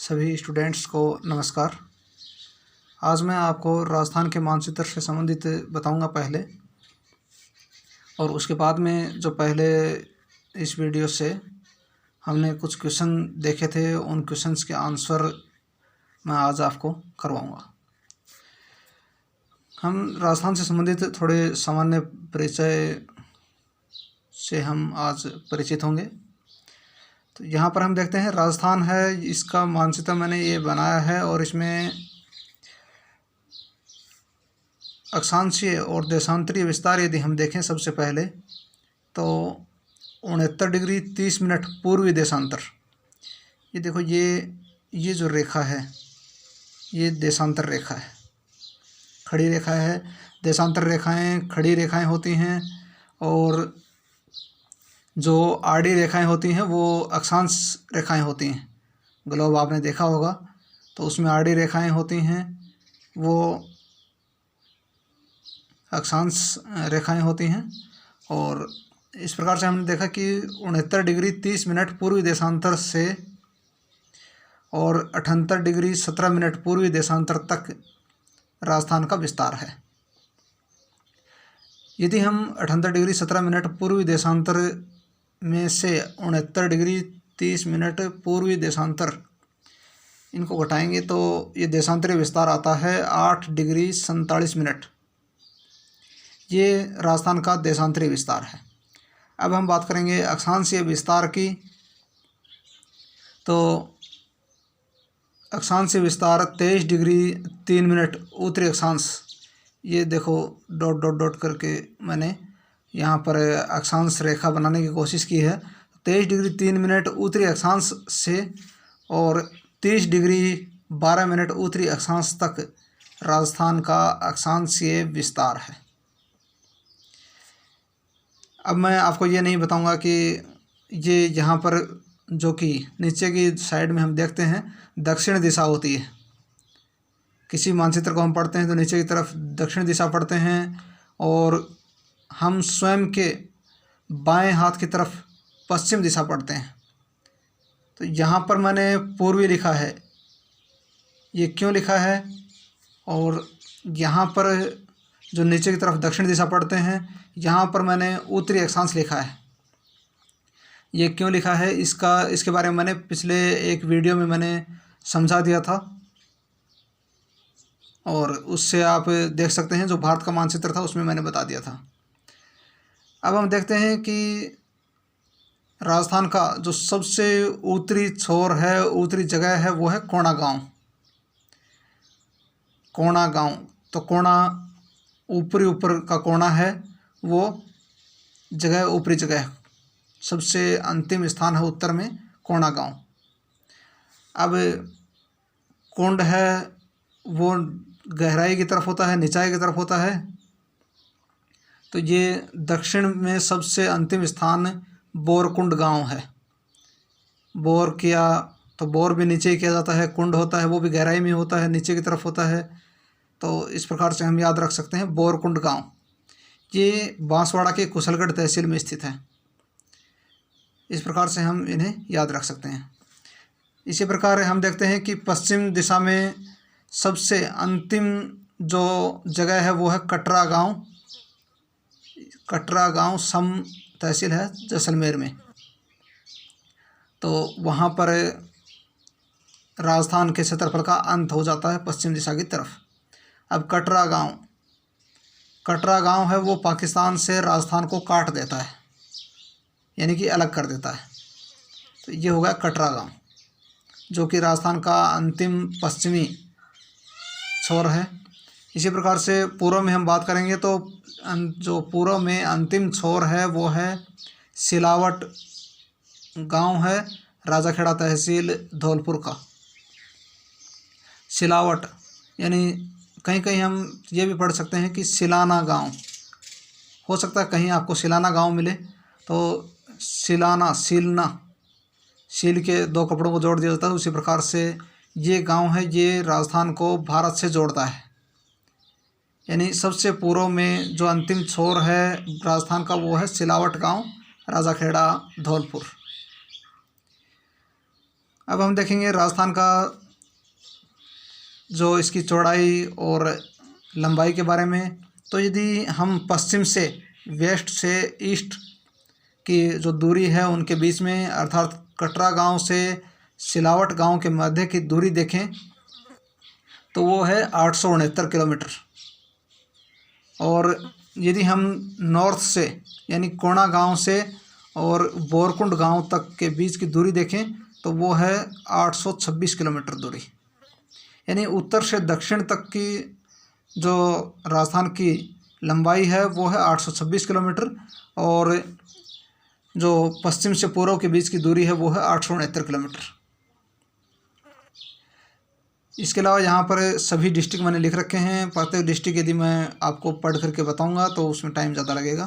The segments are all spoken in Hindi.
सभी स्टूडेंट्स को नमस्कार। आज मैं आपको राजस्थान के मानचित्र से संबंधित बताऊंगा पहले, और उसके बाद में जो पहले इस वीडियो से हमने कुछ क्वेश्चन देखे थे उन क्वेश्चंस के आंसर मैं आज आपको करवाऊंगा। हम राजस्थान से संबंधित थोड़े सामान्य परिचय से हम आज परिचित होंगे। तो यहाँ पर हम देखते हैं राजस्थान है, इसका मानचित्र मैंने ये बनाया है और इसमें अक्षांशीय और देशांतरीय विस्तार यदि हम देखें सबसे पहले तो 69 डिग्री 30 मिनट पूर्वी देशांतर। ये देखो, ये जो रेखा है ये देशांतर रेखा है, खड़ी रेखा है। देशांतर रेखाएं खड़ी रेखाएं होती हैं और जो आड़ी रेखाएं होती हैं वो अक्षांश रेखाएं होती हैं। ग्लोब आपने देखा होगा तो उसमें आड़ी रेखाएं होती हैं, वो अक्षांश रेखाएं होती हैं। और इस प्रकार से हमने देखा कि 69 डिग्री 30 मिनट पूर्वी देशांतर से और 78 डिग्री 17 मिनट पूर्वी देशांतर तक राजस्थान का विस्तार है। यदि हम 78 डिग्री 17 मिनट पूर्वी देशांतर में से 69 डिग्री 30 मिनट पूर्वी देशांतर इनको घटाएंगे तो ये देशांतरीय विस्तार आता है 8 डिग्री 47 मिनट। ये राजस्थान का देशांतरीय विस्तार है। अब हम बात करेंगे अक्षांशीय विस्तार की। तो अक्षांशीय विस्तार 23 डिग्री 3 मिनट उत्तरी अक्षांश। ये देखो डॉट डॉट डॉट करके मैंने यहाँ पर अक्षांश रेखा बनाने की कोशिश की है। 23 डिग्री 3 मिनट उत्तरी अक्षांश से और 30 डिग्री 12 मिनट उत्तरी अक्षांश तक राजस्थान का अक्षांशीय विस्तार है। अब मैं आपको ये नहीं बताऊंगा कि ये यहाँ पर जो कि नीचे की साइड में हम देखते हैं दक्षिण दिशा होती है। किसी मानचित्र को हम पढ़ते हैं तो नीचे की तरफ दक्षिण दिशा पढ़ते हैं और हम स्वयं के बाएं हाथ की तरफ पश्चिम दिशा पढ़ते हैं। तो यहाँ पर मैंने पूर्वी लिखा है, ये क्यों लिखा है? और यहाँ पर जो नीचे की तरफ दक्षिण दिशा पढ़ते हैं यहाँ पर मैंने उत्तरी अक्षांश लिखा है। ये क्यों लिखा है इसके बारे में मैंने पिछले एक वीडियो में मैंने समझा दिया था और उससे आप देख सकते हैं, जो भारत का मानचित्र था उसमें मैंने बता दिया था। अब हम देखते हैं कि राजस्थान का जो सबसे उत्तरी छोर है, उत्तरी जगह है, वो है कोणा गांव। कोणा गांव, तो कोणा ऊपर का कोणा है, वो जगह ऊपरी जगह सबसे अंतिम स्थान है उत्तर में कोणा गांव। अब कुंड है वो गहराई की तरफ होता है, निचाई की तरफ होता है। तो ये दक्षिण में सबसे अंतिम स्थान बोरकुंड गांव है। बोर किया तो बोर भी नीचे ही किया जाता है, कुंड होता है वो भी गहराई में होता है, नीचे की तरफ होता है। तो इस प्रकार से हम याद रख सकते हैं बोरकुंड गांव। ये बांसवाड़ा के कुशलगढ़ तहसील में स्थित है। इस प्रकार से हम इन्हें याद रख सकते हैं। इसी प्रकार हम देखते हैं कि पश्चिम दिशा में सबसे अंतिम जो जगह है वो है कटरा गांव। कटरा गांव सम तहसील है जैसलमेर में। तो वहाँ पर राजस्थान के क्षेत्रफल का अंत हो जाता है पश्चिम दिशा की तरफ। अब कटरा गांव है वो पाकिस्तान से राजस्थान को काट देता है, यानी कि अलग कर देता है। तो ये हो गया कटरा गांव, जो कि राजस्थान का अंतिम पश्चिमी छोर है। इसी प्रकार से पूर्व में हम बात करेंगे तो जो पूर्व में अंतिम छोर है वो है सिलावट गांव है, राजाखेड़ा तहसील धौलपुर का। सिलावट यानी कहीं कहीं हम ये भी पढ़ सकते हैं कि सिलाना गांव, हो सकता है कहीं आपको सिलाना गांव मिले। तो सिलाना, सीलना, सील के दो कपड़ों को जोड़ दिया जाता है। उसी प्रकार से ये गांव है, ये राजस्थान को भारत से जोड़ता है। यानी सबसे पूर्व में जो अंतिम छोर है राजस्थान का वो है सिलावट गांव, राजाखेड़ा धौलपुर। अब हम देखेंगे राजस्थान का जो इसकी चौड़ाई और लंबाई के बारे में। तो यदि हम पश्चिम से वेस्ट से ईस्ट की जो दूरी है उनके बीच में, अर्थात कटरा गांव से सिलावट गांव के मध्य की दूरी देखें तो वो है 869 किलोमीटर। और यदि हम नॉर्थ से यानी कोणा गांव से और बोरकुंड गांव तक के बीच की दूरी देखें तो वो है 826 किलोमीटर दूरी। यानी उत्तर से दक्षिण तक की जो राजस्थान की लंबाई है वो है 826 किलोमीटर, और जो पश्चिम से पूर्व के बीच की दूरी है वो है 869 किलोमीटर। इसके अलावा यहाँ पर सभी डिस्ट्रिक्ट मैंने लिख रखे हैं। प्रत्येक डिस्ट्रिक्ट यदि मैं आपको पढ़ करके बताऊँगा तो उसमें टाइम ज़्यादा लगेगा,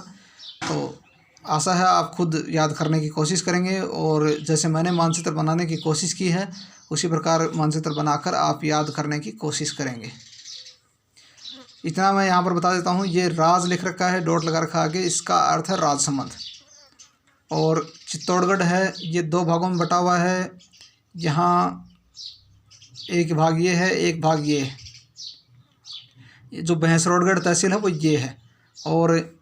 तो आशा है आप खुद याद करने की कोशिश करेंगे, और जैसे मैंने मानचित्र बनाने की कोशिश की है उसी प्रकार मानचित्र बनाकर आप याद करने की कोशिश करेंगे। इतना मैं यहाँ पर बता देता हूँ, ये राज लिख रखा है, डॉट लगा रखा आगे, इसका अर्थ है राजसमंद। और चित्तौड़गढ़ है, ये 2 भागों में बटा हुआ है। यहाँ एक भाग ये है, एक भाग ये है। ये जो भैंसरोडगढ़ तहसील है वो ये है, और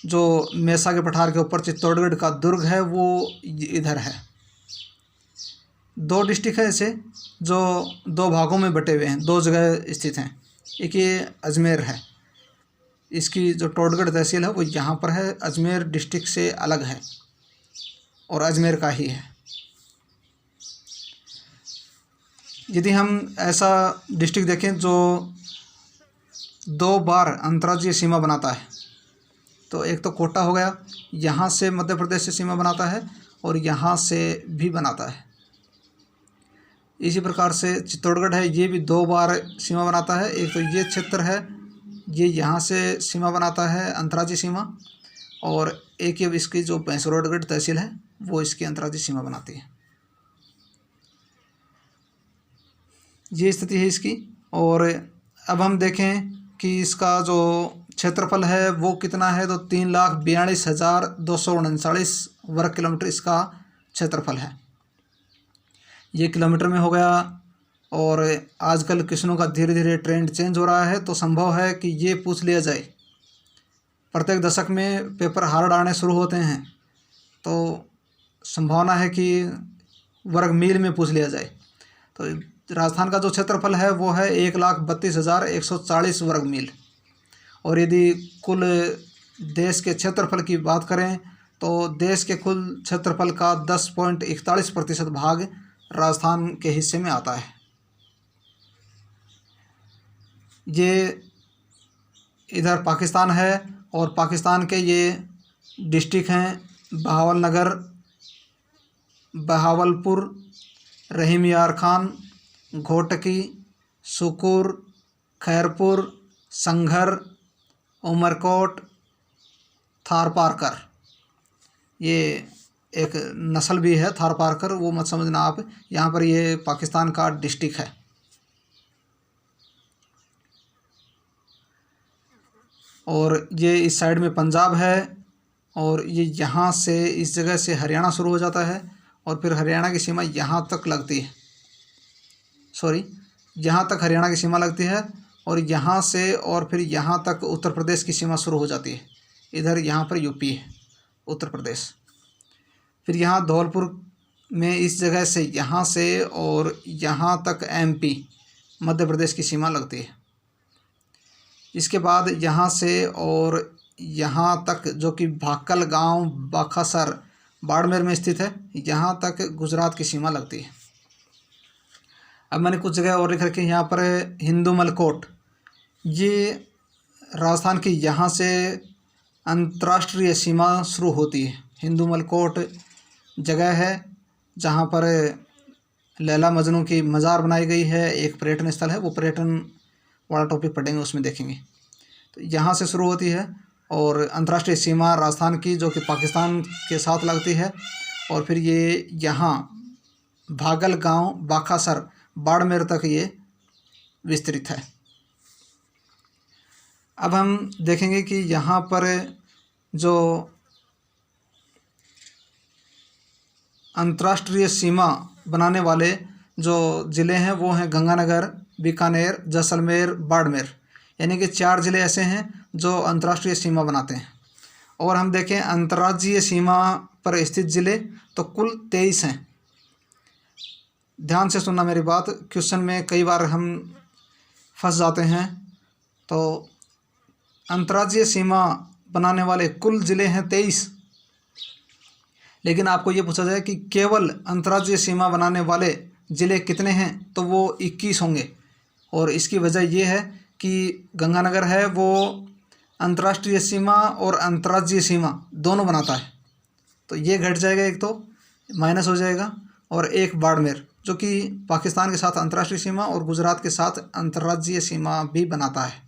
जो मेसा के पठार के ऊपर चित्तौड़गढ़ का दुर्ग है वो इधर है। 2 डिस्ट्रिक्ट है ऐसे जो 2 भागों में बटे हुए हैं, 2 जगह स्थित हैं। एक ये अजमेर है, इसकी जो टोडगढ़ तहसील है वो यहाँ पर है, अजमेर डिस्ट्रिक्ट से अलग है और अजमेर का ही है। यदि हम ऐसा डिस्ट्रिक्ट देखें जो 2 बार अंतर्राज्यीय सीमा बनाता है, तो एक तो कोटा हो गया, यहाँ से मध्य प्रदेश से सीमा बनाता है और यहाँ से भी बनाता है। इसी प्रकार से चित्तौड़गढ़ है, ये भी 2 बार सीमा बनाता है। एक तो ये क्षेत्र है, ये यहाँ से सीमा बनाता है अंतर्राज्यीय सीमा, और एक ये इसकी जो भैंसरोडगढ़ तहसील है वो इसकी अंतर्राज्यीय सीमा बनाती है। ये स्थिति है इसकी। और अब हम देखें कि इसका जो क्षेत्रफल है वो कितना है, तो 3,42,239 वर्ग किलोमीटर इसका क्षेत्रफल है। ये किलोमीटर में हो गया। और आजकल किसानों का धीरे धीरे ट्रेंड चेंज हो रहा है, तो संभव है कि ये पूछ लिया जाए। प्रत्येक दशक में पेपर हार्ड आने शुरू होते हैं, तो संभावना है कि वर्ग मील में पूछ लिया जाए। तो राजस्थान का जो क्षेत्रफल है वो है 1,32,140 वर्ग मील। और यदि कुल देश के क्षेत्रफल की बात करें तो देश के कुल क्षेत्रफल का 10.41% भाग राजस्थान के हिस्से में आता है। ये इधर पाकिस्तान है, और पाकिस्तान के ये डिस्ट्रिक्ट हैं बहावलनगर, बहावलपुर, रहीम यार खान, घोटकी, सुकूर, खैरपुर, संघर, उमरकोट, थारपारकर। ये एक नस्ल भी है थारपारकर, वो मत समझना आप। यहाँ पर ये पाकिस्तान का डिस्ट्रिक्ट है। और ये इस साइड में पंजाब है, और ये यहाँ से इस जगह से हरियाणा शुरू हो जाता है, और फिर हरियाणा की सीमा यहाँ तक लगती है। यहाँ तक हरियाणा की सीमा लगती है, और यहाँ से और फिर यहाँ तक उत्तर प्रदेश की सीमा शुरू हो जाती है। इधर यहाँ पर यूपी है, उत्तर प्रदेश। फिर यहाँ धौलपुर में इस जगह से यहाँ से और यहाँ तक एमपी, मध्य प्रदेश की सीमा लगती है। इसके बाद यहाँ से और यहाँ तक जो कि भाकल गांव बाखासर बाड़मेर में स्थित है, यहाँ तक गुजरात की सीमा लगती है। अब मैंने कुछ जगह और लिख रखी है। यहाँ पर हिंदू मलकोट, ये राजस्थान की यहाँ से अंतर्राष्ट्रीय सीमा शुरू होती है। हिंदू मलकोट जगह है जहाँ पर लैला मजनू की मज़ार बनाई गई है, एक पर्यटन स्थल है। वो पर्यटन वाला टॉपिक पढ़ेंगे, उसमें देखेंगे। तो यहाँ से शुरू होती है, और अंतर्राष्ट्रीय सीमा राजस्थान की जो कि पाकिस्तान के साथ लगती है। और फिर ये यहाँ भागल गांव बाखासर बाड़मेर तक ये विस्तृत है। अब हम देखेंगे कि यहाँ पर जो अंतर्राष्ट्रीय सीमा बनाने वाले जो ज़िले हैं वो हैं गंगानगर, बीकानेर, जैसलमेर, बाड़मेर, यानी कि 4 ज़िले ऐसे हैं जो अंतर्राष्ट्रीय सीमा बनाते हैं। और हम देखें अंतर्राज्यीय सीमा पर स्थित ज़िले तो कुल 23 हैं। ध्यान से सुनना मेरी बात, क्वेश्चन में कई बार हम फंस जाते हैं। तो अंतर्राज्यीय सीमा बनाने वाले कुल ज़िले हैं 23, लेकिन आपको ये पूछा जाए कि केवल अंतर्राज्यीय सीमा बनाने वाले ज़िले कितने हैं, तो वो 21 होंगे। और इसकी वजह ये है कि गंगानगर है वो अंतर्राष्ट्रीय सीमा और अंतर्राज्यीय सीमा दोनों बनाता है, तो ये घट जाएगा, एक तो माइनस हो जाएगा। और एक बाड़मेर जो कि पाकिस्तान के साथ अंतर्राष्ट्रीय सीमा और गुजरात के साथ अंतर्राज्यीय सीमा भी बनाता है,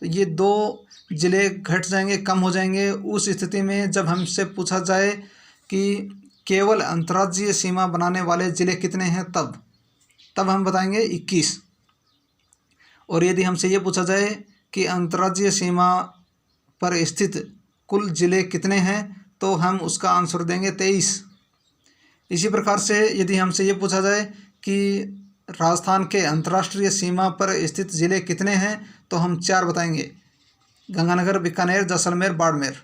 तो ये 2 ज़िले घट जाएंगे, कम हो जाएंगे। उस स्थिति में जब हमसे पूछा जाए कि केवल अंतर्राज्यीय सीमा बनाने वाले ज़िले कितने हैं, तब हम बताएंगे 21। और यदि हमसे ये पूछा जाए कि अंतर्राज्यीय सीमा पर स्थित कुल ज़िले कितने हैं, तो हम उसका आंसर देंगे 23। इसी प्रकार से यदि हमसे ये पूछा जाए कि राजस्थान के अंतर्राष्ट्रीय सीमा पर स्थित ज़िले कितने हैं, तो हम 4 बताएंगे, गंगानगर, बीकानेर, जैसलमेर, बाड़मेर।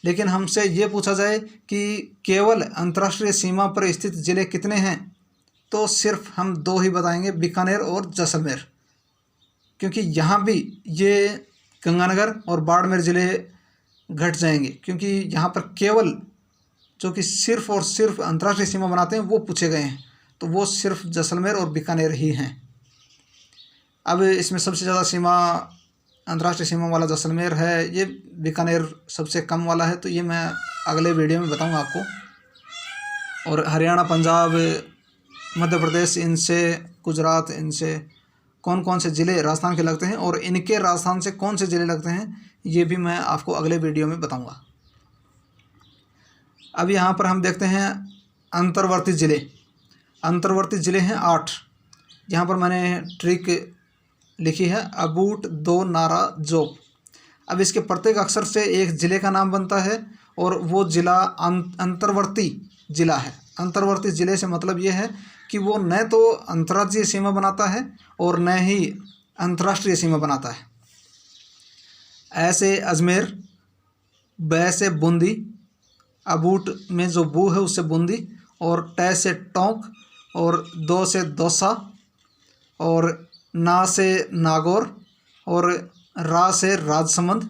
लेकिन हमसे ये पूछा जाए कि केवल अंतर्राष्ट्रीय सीमा पर स्थित ज़िले कितने हैं, तो सिर्फ हम 2 ही बताएंगे, बीकानेर और जैसलमेर, क्योंकि यहाँ भी ये गंगानगर और बाड़मेर ज़िले घट जाएंगे, क्योंकि यहाँ पर केवल जो कि सिर्फ और सिर्फ अंतर्राष्ट्रीय सीमा बनाते हैं वो पूछे गए हैं, तो वो सिर्फ जैसलमेर और बीकानेर ही हैं। अब इसमें सबसे ज़्यादा सीमा अंतर्राष्ट्रीय सीमा वाला जैसलमेर है, ये बीकानेर सबसे कम वाला है, तो ये मैं अगले वीडियो में बताऊंगा आपको। और हरियाणा, पंजाब, मध्य प्रदेश, इनसे गुजरात, इनसे कौन कौन से ज़िले राजस्थान के लगते हैं और इनके राजस्थान से कौन से ज़िले लगते हैं, ये भी मैं आपको अगले वीडियो में बताऊंगा। अब यहाँ पर हम देखते हैं अंतर्वर्ती ज़िले। अंतर्वर्ती ज़िले हैं 8। यहाँ पर मैंने ट्रिक लिखी है, अबूट, दो, नारा, जोप। अब इसके प्रत्येक अक्षर से एक ज़िले का नाम बनता है और वो ज़िला अंतर्वर्ती ज़िला है। अंतर्वर्ती ज़िले से मतलब ये है कि वो न तो अंतर्राज्यीय सीमा बनाता है और न ही अंतर्राष्ट्रीय सीमा बनाता है। ऐसे अजमेर, ब से बूंदी, अबूट में जो बू है उससे बूंदी, और ट से टोंक, और दो से दौसा, और ना से नागौर, और रा से राजसमंद,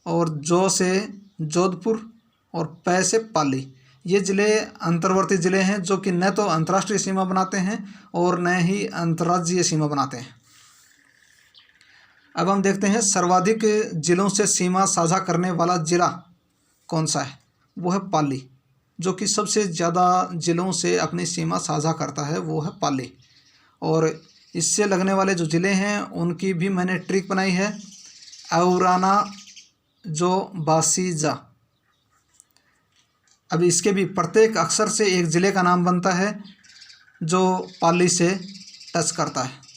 और जो से जोधपुर, और पै से पाली। ये ज़िले अंतर्वर्ती ज़िले हैं जो कि न तो अंतर्राष्ट्रीय सीमा बनाते हैं और न ही अंतर्राज्यीय सीमा बनाते हैं। अब हम देखते हैं सर्वाधिक ज़िलों से सीमा साझा करने वाला ज़िला कौन सा है। वो है पाली, जो कि सबसे ज़्यादा ज़िलों से अपनी सीमा साझा करता है, वो है पाली। और इससे लगने वाले जो ज़िले हैं उनकी भी मैंने ट्रिक बनाई है, औराना, जो, बासीजा। अब इसके भी प्रत्येक अक्षर से एक ज़िले का नाम बनता है जो पाली से टच करता है।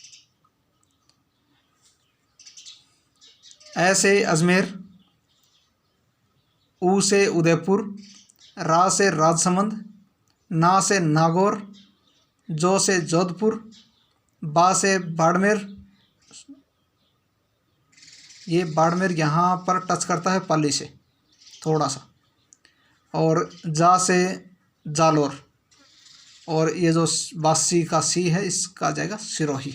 ऐसे अजमेर, ऊ से उदयपुर, रा से राजसमंद, ना से नागौर, जो से जोधपुर, बा से बाड़मेर। ये बाड़मेर यहाँ पर टच करता है पाली से थोड़ा सा, और जा से जालोर, और ये जो बासी का सी है इसका आ जाएगा सिरोही।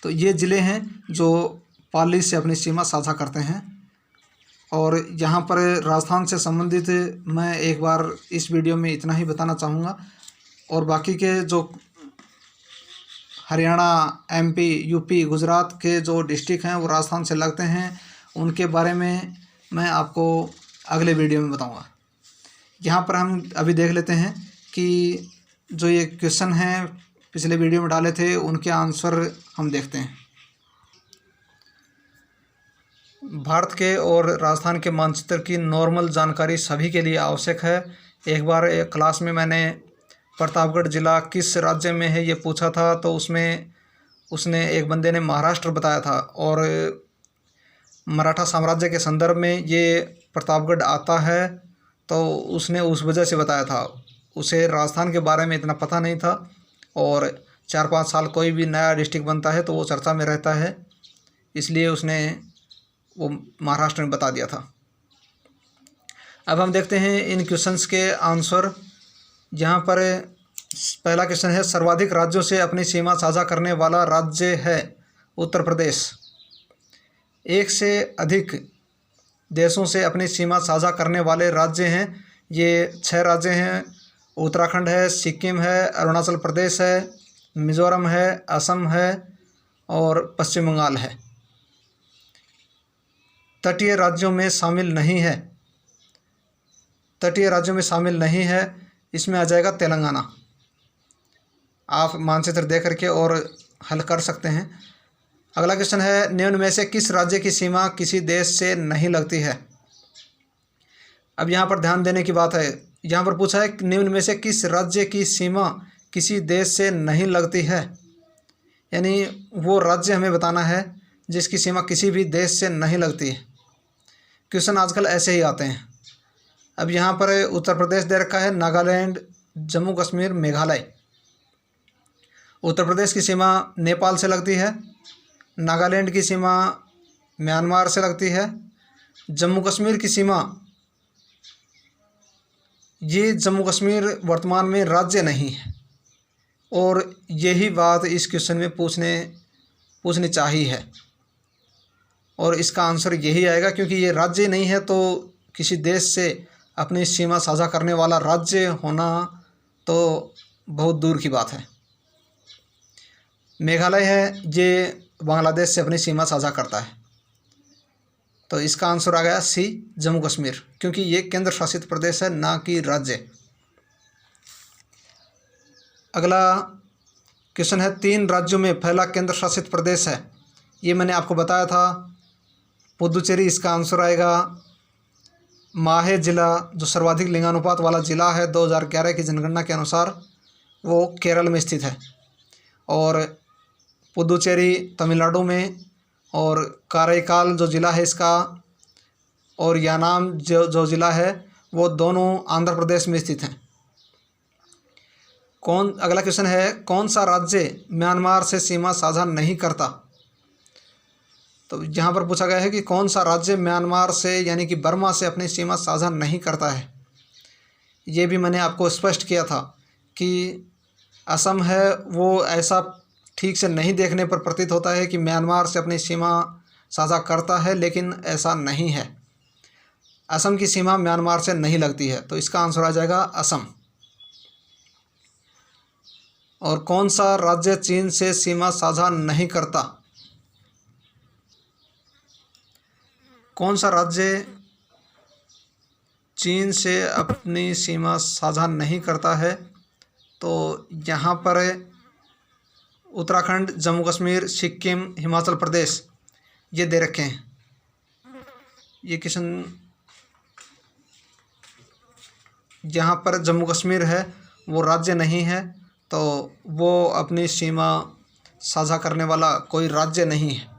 तो ये ज़िले हैं जो पाली से अपनी सीमा साझा करते हैं। और यहाँ पर राजस्थान से संबंधित मैं एक बार इस वीडियो में इतना ही बताना चाहूँगा, और बाकी के जो हरियाणा, एमपी, यूपी, गुजरात के जो डिस्ट्रिक्ट हैं वो राजस्थान से लगते हैं, उनके बारे में मैं आपको अगले वीडियो में बताऊँगा। यहाँ पर हम अभी देख लेते हैं कि जो ये क्वेश्चन हैं पिछले वीडियो में डाले थे उनके आंसर हम देखते हैं। भारत के और राजस्थान के मानचित्र की नॉर्मल जानकारी सभी के लिए आवश्यक है। एक बार एक क्लास में मैंने प्रतापगढ़ ज़िला किस राज्य में है ये पूछा था, तो उसमें उसने एक बंदे ने महाराष्ट्र बताया था, और मराठा साम्राज्य के संदर्भ में ये प्रतापगढ़ आता है, तो उसने उस वजह से बताया था। उसे राजस्थान के बारे में इतना पता नहीं था, और 4-5 साल कोई भी नया डिस्ट्रिक्ट बनता है तो वो चर्चा में रहता है, इसलिए उसने वो महाराष्ट्र में बता दिया था। अब हम देखते हैं इन क्वेश्चंस के आंसर। यहाँ पर पहला क्वेश्चन है, सर्वाधिक राज्यों से अपनी सीमा साझा करने वाला राज्य है उत्तर प्रदेश। एक से अधिक देशों से अपनी सीमा साझा करने वाले राज्य हैं, ये 6 राज्य हैं। उत्तराखंड है, सिक्किम है, अरुणाचल प्रदेश है, मिज़ोरम है, असम है और पश्चिम बंगाल है। तटीय राज्यों में शामिल नहीं है, तटीय राज्यों में शामिल नहीं है, इसमें आ जाएगा तेलंगाना। आप मानचित्र देख करके और हल कर सकते हैं। अगला क्वेश्चन है, निम्न में से किस राज्य की सीमा किसी देश से नहीं लगती है। अब यहाँ पर ध्यान देने की बात है, यहाँ पर पूछा है निम्न में से किस राज्य की सीमा किसी देश से नहीं लगती है, यानी वो राज्य हमें बताना है जिसकी सीमा किसी भी देश से नहीं लगती है। क्वेश्चन आजकल ऐसे ही आते हैं। अब यहाँ पर उत्तर प्रदेश दे रखा है, नागालैंड, जम्मू कश्मीर, मेघालय। उत्तर प्रदेश की सीमा नेपाल से लगती है, नागालैंड की सीमा म्यांमार से लगती है, जम्मू कश्मीर की सीमा, ये जम्मू कश्मीर वर्तमान में राज्य नहीं है, और यही बात इस क्वेश्चन में पूछनी चाहिए है, और इसका आंसर यही आएगा, क्योंकि ये राज्य नहीं है तो किसी देश से अपनी सीमा साझा करने वाला राज्य होना तो बहुत दूर की बात है। मेघालय है, ये बांग्लादेश से अपनी सीमा साझा करता है, तो इसका आंसर आ गया सी, जम्मू कश्मीर, क्योंकि ये केंद्र शासित प्रदेश है, ना कि राज्य। अगला क्वेश्चन है, 3 राज्यों में फैला केंद्र शासित प्रदेश है, ये मैंने आपको बताया था, पुदुचेरी इसका आंसर आएगा। माहे जिला जो सर्वाधिक लिंगानुपात वाला जिला है 2011 की जनगणना के अनुसार, वो केरल में स्थित है, और पुदुचेरी तमिलनाडु में, और काराईकाल जो ज़िला है इसका, और यानाम जो ज़िला है वो दोनों आंध्र प्रदेश में स्थित हैं। अगला क्वेश्चन है, कौन सा राज्य म्यांमार से सीमा साझा नहीं करता। तो यहाँ पर पूछा गया है कि कौन सा राज्य म्यांमार से यानी कि बर्मा से अपनी सीमा साझा नहीं करता है। ये भी मैंने आपको स्पष्ट किया था कि असम है, वो ऐसा ठीक से नहीं देखने पर प्रतीत होता है कि म्यांमार से अपनी सीमा साझा करता है, लेकिन ऐसा नहीं है। असम की सीमा म्यांमार से नहीं लगती है, तो इसका आंसर आ जाएगा असम। और कौन सा राज्य चीन से सीमा साझा नहीं करता। कौन सा राज्य चीन से अपनी सीमा साझा नहीं करता है, तो यहाँ पर उत्तराखंड, जम्मू कश्मीर, सिक्किम, हिमाचल प्रदेश ये दे रखे हैं। ये क्वेश्चन यहाँ पर जम्मू कश्मीर है, वो राज्य नहीं है, तो वो अपनी सीमा साझा करने वाला कोई राज्य नहीं है।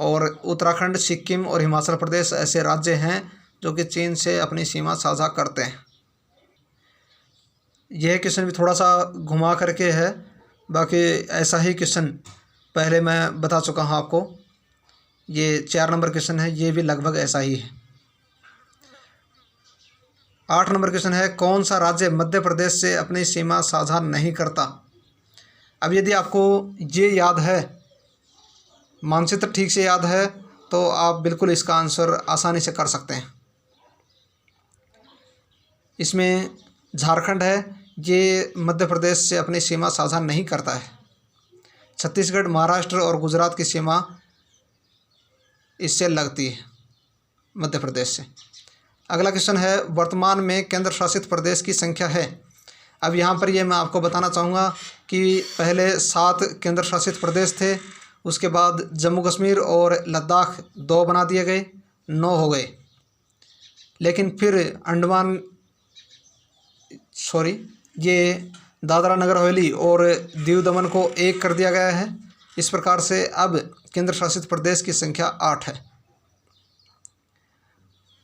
और उत्तराखंड, सिक्किम और हिमाचल प्रदेश ऐसे राज्य हैं जो कि चीन से अपनी सीमा साझा करते हैं। यह क्वेश्चन भी थोड़ा सा घुमा करके है, बाकी ऐसा ही क्वेश्चन पहले मैं बता चुका हूँ आपको। ये 4 नंबर क्वेश्चन है, ये भी लगभग ऐसा ही है। 8 नंबर क्वेश्चन है, कौन सा राज्य मध्य प्रदेश से अपनी सीमा साझा नहीं करता। अब यदि आपको ये याद है, मानचित्र ठीक से याद है, तो आप बिल्कुल इसका आंसर आसानी से कर सकते हैं। इसमें झारखंड है, ये मध्य प्रदेश से अपनी सीमा साझा नहीं करता है। छत्तीसगढ़, महाराष्ट्र और गुजरात की सीमा इससे लगती है मध्य प्रदेश से। अगला क्वेश्चन है, वर्तमान में केंद्र शासित प्रदेश की संख्या है। अब यहाँ पर ये मैं आपको बताना चाहूँगा कि पहले 7 केंद्र शासित प्रदेश थे, उसके बाद जम्मू कश्मीर और लद्दाख 2 बना दिए गए, 9 हो गए। लेकिन फिर ये दादरा नगर हवेली और दीव दमन को 1 कर दिया गया है। इस प्रकार से अब केंद्र शासित प्रदेश की संख्या 8 है।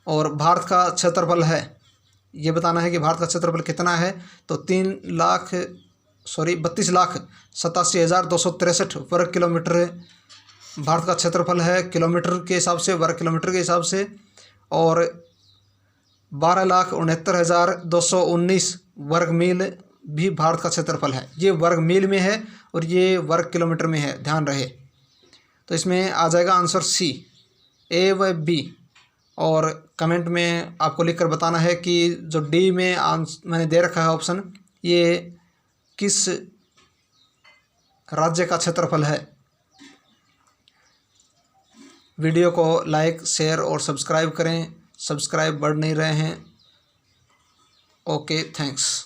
और भारत का क्षेत्रफल है, ये बताना है कि भारत का क्षेत्रफल कितना है, तो 32,87,263 वर्ग किलोमीटर भारत का क्षेत्रफल है, किलोमीटर के हिसाब से, वर्ग किलोमीटर के हिसाब से। और 12,69,219 वर्ग मील भी भारत का क्षेत्रफल है। ये वर्ग मील में है और ये वर्ग किलोमीटर में है, ध्यान रहे। तो इसमें आ जाएगा आंसर सी, ए व बी। और कमेंट में आपको लिखकर बताना है कि जो डी में मैंने दे रखा है ऑप्शन, ये किस राज्य का क्षेत्रफल है। वीडियो को लाइक, शेयर और सब्सक्राइब करें। सब्सक्राइब बढ़ नहीं रहे हैं। Okay, thanks.